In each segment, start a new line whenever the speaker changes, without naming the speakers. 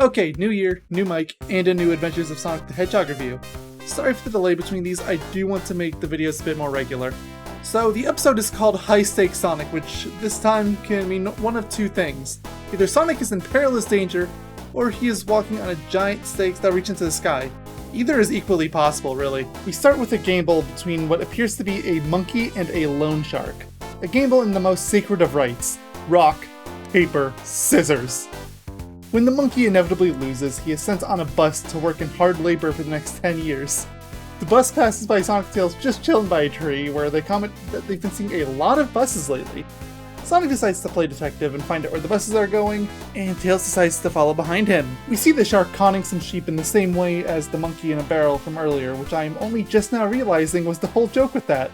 Okay, new year, new mic, and a new Adventures of Sonic the Hedgehog review. Sorry for the delay between these, I do want to make the videos a bit more regular. So the episode is called High Stakes Sonic, which this time can mean one of two things. Either Sonic is in perilous danger, or he is walking on a giant stakes that reach into the sky. Either is equally possible, really. We start with a gamble between what appears to be a monkey and a loan shark. A gamble in the most sacred of rights: rock, paper, scissors. When the monkey inevitably loses, he is sent on a bus to work in hard labor for the next 10 years. The bus passes by Sonic and Tails just chilling by a tree, where they comment that they've been seeing a lot of buses lately. Sonic decides to play detective and find out where the buses are going, and Tails decides to follow behind him. We see the shark conning some sheep in the same way as the monkey in a barrel from earlier, which I am only just now realizing was the whole joke with that.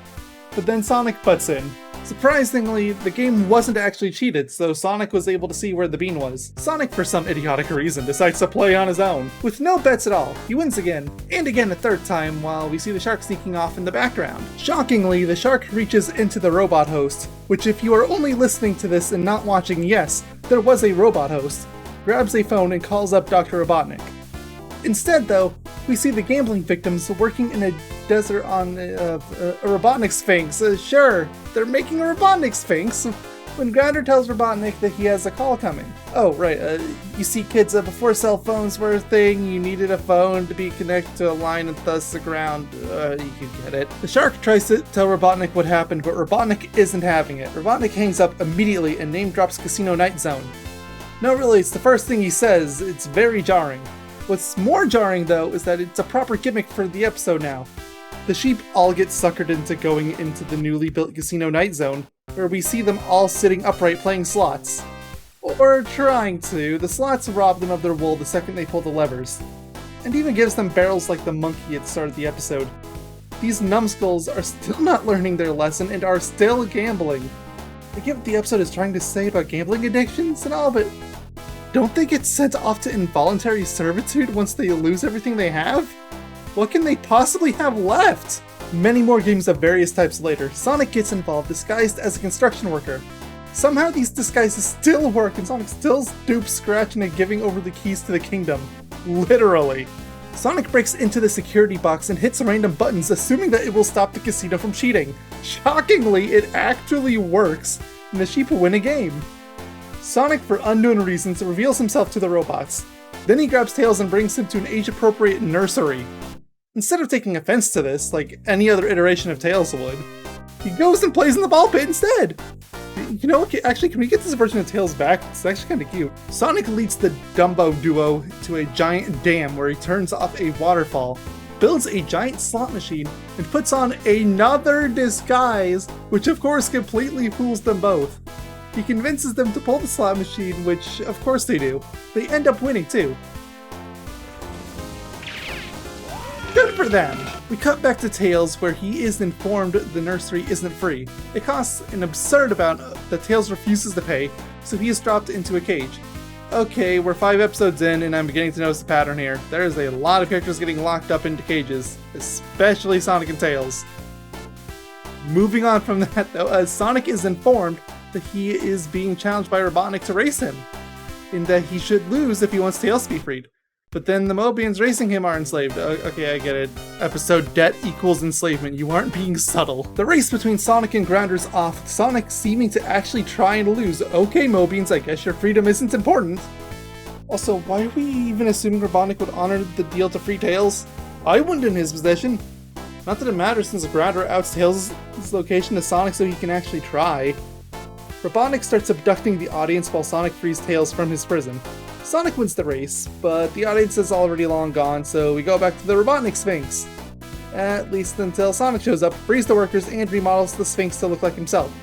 But then Sonic butts in. Surprisingly, the game wasn't actually cheated, so Sonic was able to see where the bean was. Sonic, for some idiotic reason, decides to play on his own. With no bets at all, he wins again, and again a third time, while we see the shark sneaking off in the background. Shockingly, the shark reaches into the robot host, which if you are only listening to this and not watching, yes, there was a robot host, grabs a phone and calls up Dr. Robotnik. Instead, though, we see the gambling victims working in a desert on a Robotnik Sphinx. Sure, they're making a Robotnik Sphinx when Grounder tells Robotnik that he has a call coming. Oh, right, you see kids, before cell phones were a thing, you needed a phone to be connected to a line and thus the ground. You get it. The shark tries to tell Robotnik what happened, but Robotnik isn't having it. Robotnik hangs up immediately and name drops Casino Night Zone. No, really, it's the first thing he says. It's very jarring. What's more jarring, though, is that it's a proper gimmick for the episode now. The sheep all get suckered into going into the newly built Casino Night Zone, where we see them all sitting upright playing slots. Or trying to. The slots rob them of their wool the second they pull the levers. And even gives them barrels like the monkey at the start of the episode. These numbskulls are still not learning their lesson and are still gambling. I get what the episode is trying to say about gambling addictions and all, but don't they get sent off to involuntary servitude once they lose everything they have? What can they possibly have left? Many more games of various types later, Sonic gets involved disguised as a construction worker. Somehow these disguises still work and Sonic still dupes scratching and giving over the keys to the kingdom. Literally. Sonic breaks into the security box and hits random buttons, assuming that it will stop the casino from cheating. Shockingly, it actually works, and the sheep win a game. Sonic, for unknown reasons, reveals himself to the robots. Then he grabs Tails and brings him to an age-appropriate nursery. Instead of taking offense to this, like any other iteration of Tails would, he goes and plays in the ball pit instead! You know what, actually, can we get this version of Tails back? It's actually kinda cute. Sonic leads the Dumbo duo to a giant dam where he turns off a waterfall, builds a giant slot machine, and puts on another disguise, which of course completely fools them both. He convinces them to pull the slot machine, which of course they do. They end up winning too. Good for them! We cut back to Tails, where he is informed the nursery isn't free. It costs an absurd amount that Tails refuses to pay, so he is dropped into a cage. Okay, we're 5 episodes in, and I'm beginning to notice the pattern here. There is a lot of characters getting locked up into cages, especially Sonic and Tails. Moving on from that though, as Sonic is informed that he is being challenged by Robotnik to race him, and that he should lose if he wants Tails to be freed. But then the Mobians racing him are enslaved. Okay, I get it. Episode debt equals enslavement. You aren't being subtle. The race between Sonic and Grounder's off, Sonic seeming to actually try and lose. Okay, Mobians, I guess your freedom isn't important. Also, why are we even assuming Robotnik would honor the deal to free Tails? I wouldn't in his position. Not that it matters since Grounder outs Tails' location to Sonic so he can actually try. Robotnik starts abducting the audience while Sonic frees Tails from his prison. Sonic wins the race, but the audience is already long gone, so we go back to the Robotnik Sphinx. At least until Sonic shows up, frees the workers, and remodels the Sphinx to look like himself.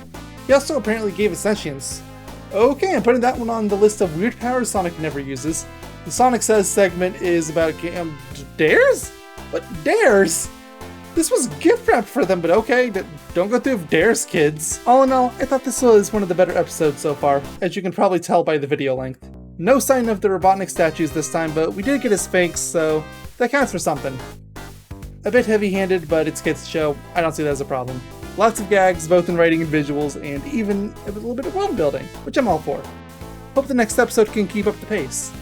He also apparently gave it sentience. Okay, I'm putting that one on the list of weird powers Sonic never uses. The Sonic Says segment is about dares? What dares? This was gift wrapped for them, but okay, don't go through dares, kids. All in all, I thought this was one of the better episodes so far, as you can probably tell by the video length. No sign of the Robotnik statues this time, but we did get a Sphinx, so that counts for something. A bit heavy-handed, but it's kids' show. I don't see that as a problem. Lots of gags, both in writing and visuals, and even a little bit of world building, which I'm all for. Hope the next episode can keep up the pace.